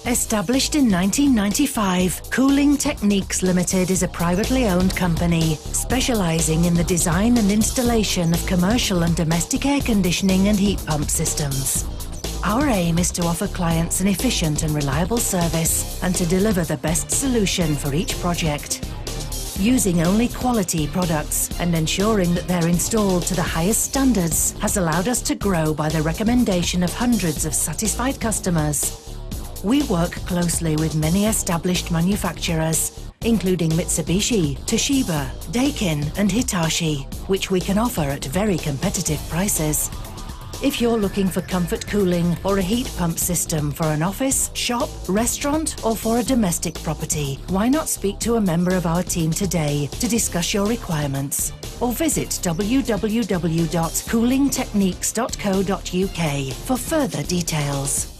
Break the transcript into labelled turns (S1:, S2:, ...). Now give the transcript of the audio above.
S1: Established in 1995, Cooling Techniques Limited is a privately owned company specializing in the design and installation of commercial and domestic air conditioning and heat pump systems. Our aim is to offer clients an efficient and reliable service and to deliver the best solution for each project. Using only quality products and ensuring that they're installed to the highest standards has allowed us to grow by the recommendation of hundreds of satisfied customers. We work closely with many established manufacturers, including Mitsubishi, Toshiba, Daikin and Hitachi, which we can offer at very competitive prices. If you're looking for comfort cooling or a heat pump system for an office, shop, restaurant or for a domestic property, why not speak to a member of our team today to discuss your requirements, or visit www.coolingtechniques.co.uk for further details.